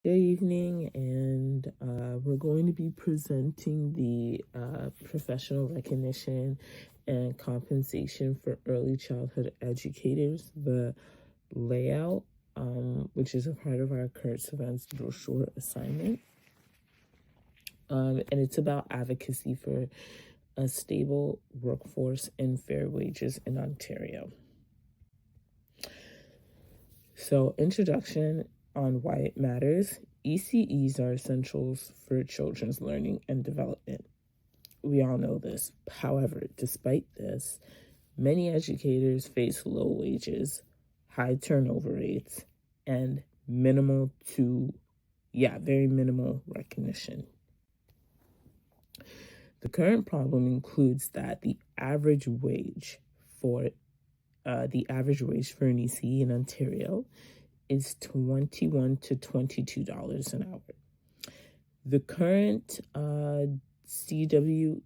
Good evening, and we're going to be presenting the professional recognition and compensation for early childhood educators, the layout, which is a part of our current events brochure assignment. And it's about advocacy for a stable workforce and fair wages in Ontario. So, introduction on why it matters. ECEs are essentials for children's learning and development. We all know this. However, despite this, many educators face low wages, high turnover rates, and very minimal recognition. The current problem includes that the average wage for an ECE in Ontario is $21 to $22 an hour. The current CWELCC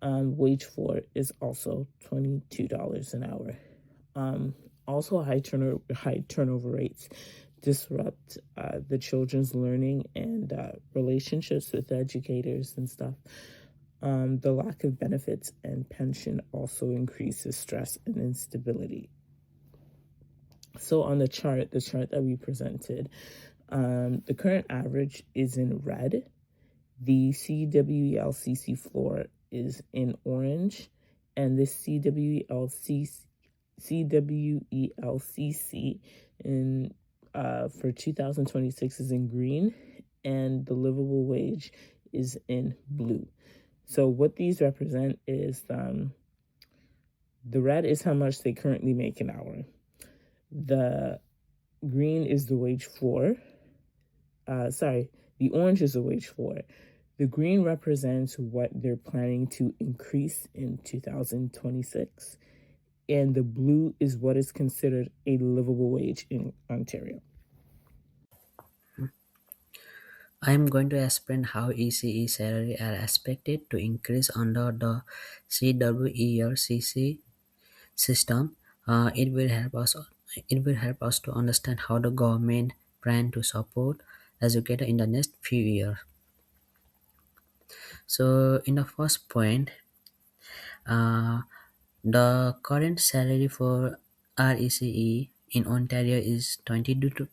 wage floor is also $22 an hour. Also, high turnover rates disrupt the children's learning and relationships with educators and stuff. The lack of benefits and pension also increases stress and instability. So on the chart that we presented, the current average is in red. The CWELCC floor is in orange, and the CWELCC in for 2026 is in green, and the livable wage is in blue. So what these represent is the red is how much they currently make an hour. The green is the wage floor. The orange is the wage floor. The green represents what they're planning to increase in 2026. And the blue is what is considered a livable wage in Ontario. I am going to explain how ECE salary are expected to increase under the CWERCC system. It will help us. It will help us to understand how the government plan to support educators in the next few years. So, in the first point, uh, the current salary for RECE in Ontario is $22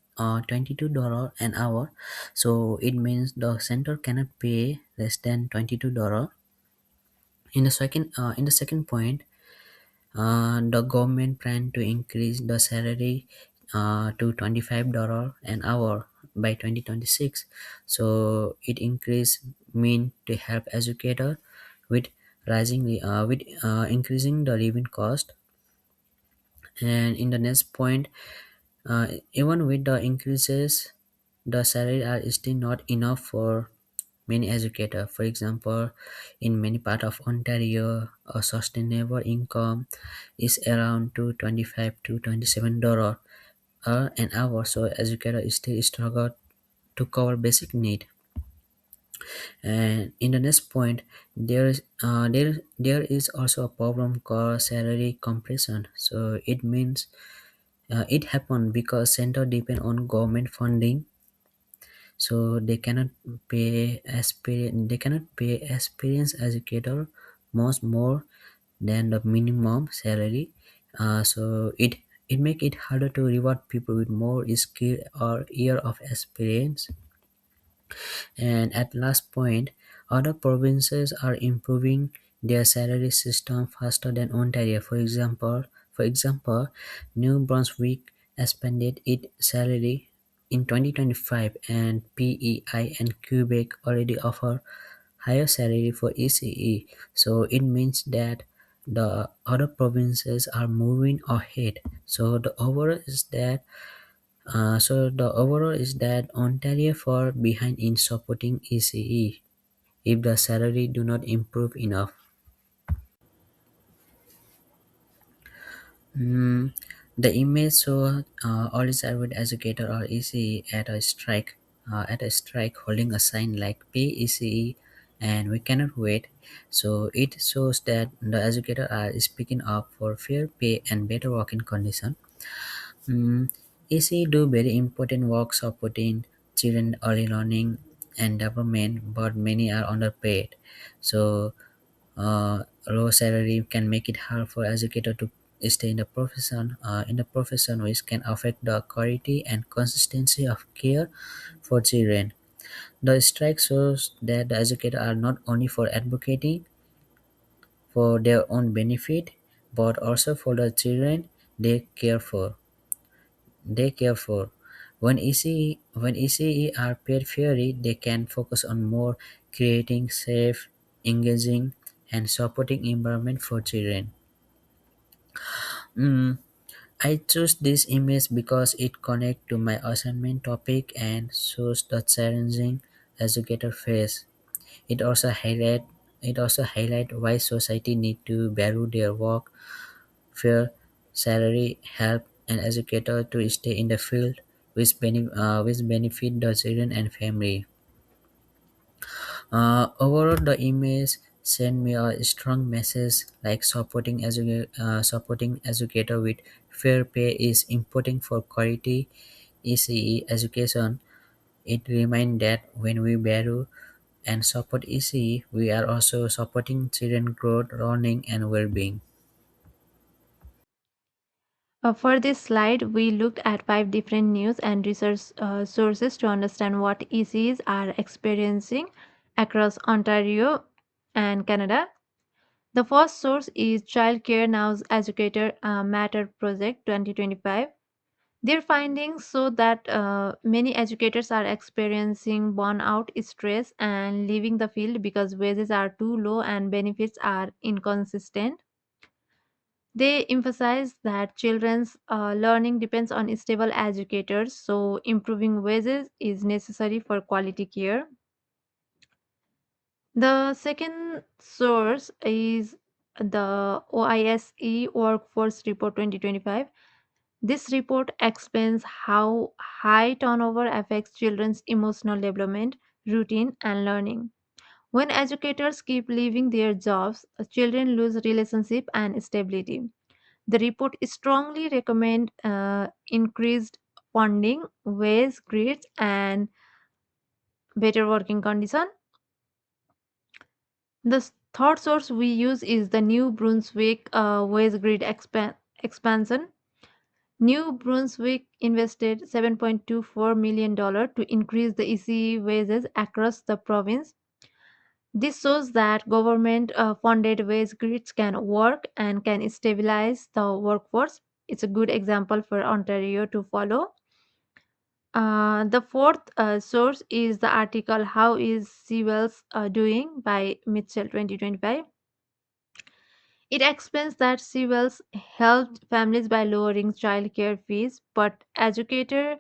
an hour. So it means the center cannot pay less than $22. In the second point, the government plan to increase the salary to $25 an hour by 2026. So it increase mean to help educator with increasing the living cost. And in the next point, even with the increases, the salary are still not enough for many educators. For example, in many parts of Ontario, a sustainable income is around to $25 to $27 an hour. So educators still struggle to cover basic need. And in the next point, there is also a problem called salary compression. So it means it happened because center depend on government funding, so they cannot pay experienced educator much more than the minimum salary. So it make it harder to reward people with more skill or year of experience. And at last point, other provinces are improving their salary system faster than Ontario. For example, New Brunswick expanded its salary in 2025, and PEI and Quebec already offer higher salary for ECE. So it means that the other provinces are moving ahead. So the overall is that Ontario fall behind in supporting ECE if the salary do not improve enough. Mm, the image show early childhood educator or ECE at a strike holding a sign like pay ECE and we cannot wait. So it shows that the educator are speaking up for fair pay and better working condition. Mm, ECE do very important work supporting children early learning and development, but many are underpaid. So low salary can make it hard for educator to stay in the profession, which can affect the quality and consistency of care for children. The strike shows that the educators are not only for advocating for their own benefit, but also for the children they care for. They care for. When ECE are paid fairly, they can focus on more creating safe, engaging, and supporting environment for children. Mm, I chose this image because it connects to my assignment topic and shows the challenging educator face. It also highlight why society need to value their work, fair salary, help, and educator to stay in the field, which benefit the children and family. Overall, the image sent me a strong message like supporting educator with fair pay is important for quality ECE education. It reminds that when we value and support ECE, we are also supporting children growth, learning, and well-being. For this slide, we looked at five different news and research sources to understand what ECs are experiencing across Ontario and Canada. The first source is Child Care Now's Educator Matter Project 2025. Their findings show that many educators are experiencing burnout, stress, and leaving the field because wages are too low and benefits are inconsistent. They emphasize that children's learning depends on stable educators, so improving wages is necessary for quality care. The second source is the OISE Workforce Report 2025. This report explains how high turnover affects children's emotional development, routine, and learning. When educators keep leaving their jobs, children lose relationship and stability. The report strongly recommend increased funding, wage grades, and better working condition. The third source we use is the New Brunswick wage grid expansion. New Brunswick invested $7.24 million to increase the EC wages across the province. This shows that government funded wage grids can work and can stabilize the workforce. It's a good example for Ontario to follow. The fourth source is the article How is Civils Doing by Mitchell 2025. It explains that civils helped families by lowering childcare fees, but educator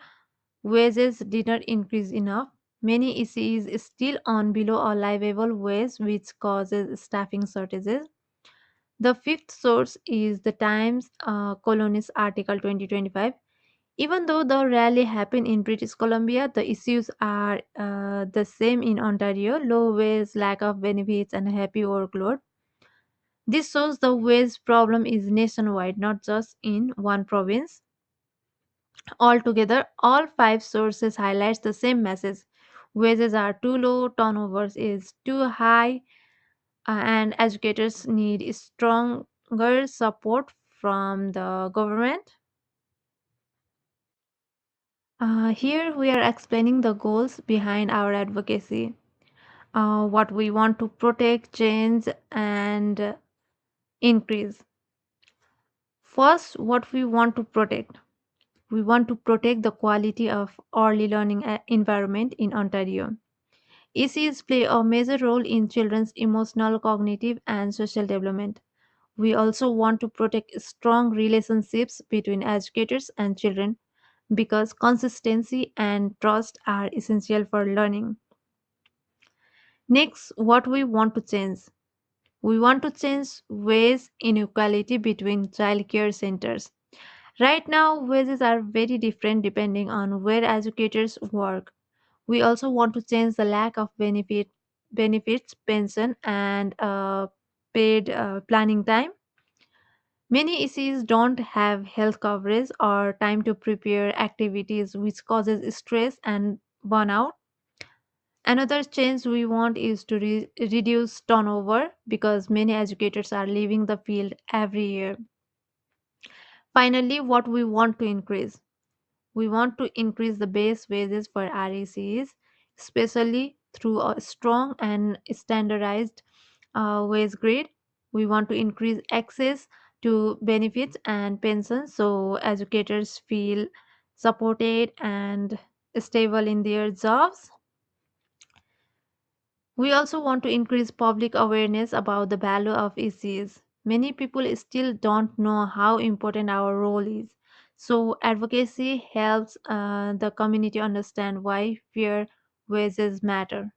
wages did not increase enough. Many ECs still on below a livable wage, which causes staffing shortages. The fifth source is the Times Colonist article 2025. Even though the rally happened in British Columbia, the issues are the same in Ontario: low wage, lack of benefits, and heavy workload. This shows the wage problem is nationwide, not just in one province. Altogether, all five sources highlights the same message. Wages are too low, turnovers is too high, and educators need stronger support from the government. Here we are explaining the goals behind our advocacy, what we want to protect, change, and increase. First, what we want to protect. We want to protect the quality of early learning environment in Ontario. ECs play a major role in children's emotional, cognitive, and social development. We also want to protect strong relationships between educators and children because consistency and trust are essential for learning. Next, what we want to change. We want to change wage inequality between childcare centers. Right now, wages are very different depending on where educators work. We also want to change the lack of benefits, pension, and paid planning time. Many ECs don't have health coverage or time to prepare activities, which causes stress and burnout. Another change we want is to reduce turnover because many educators are leaving the field every year. Finally, what we want to increase? We want to increase the base wages for RECs, especially through a strong and standardized wage grid. We want to increase access to benefits and pensions so educators feel supported and stable in their jobs. We also want to increase public awareness about the value of ECs. Many people still don't know how important our role is. So, advocacy helps the community understand why fair wages matter.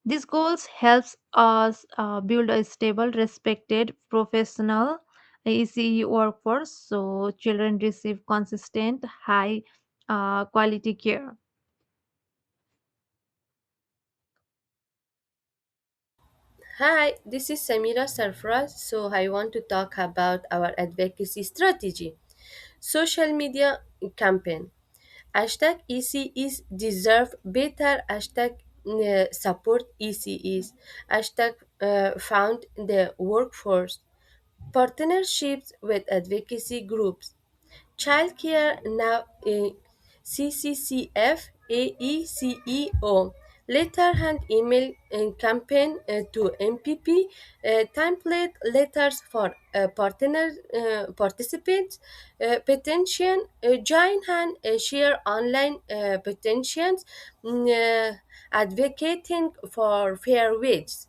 These goals helps us build a stable, respected, professional ECE workforce so children receive consistent, high quality care. Hi, this is Samira Sarfraz. So, I want to talk about our advocacy strategy. Social media campaign. Hashtag ECEs deserve better. Hashtag support ECEs. Hashtag found the workforce. Partnerships with advocacy groups. Childcare now CCCF AECEO letter and email campaign to MPP template letters for participants petition join and share online petitions advocating for fair wages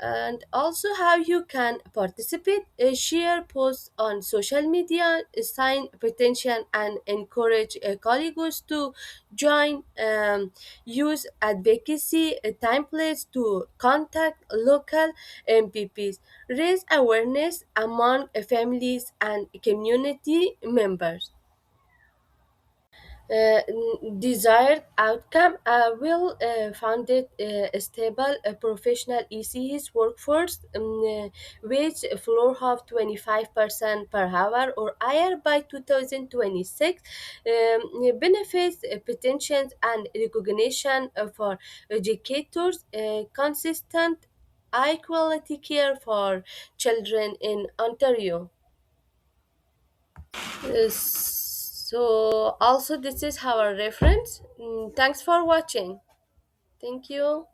and also how you can participate share posts on social media sign petition and encourage colleagues to join use advocacy templates to contact local mpps raise awareness among families and community members desired outcome will founded a stable professional EC's workforce wage floor of 25% per hour or higher by 2026 benefits pensions and recognition for educators consistent high quality care for children in Ontario. So also this is our reference. Thanks for watching. Thank you.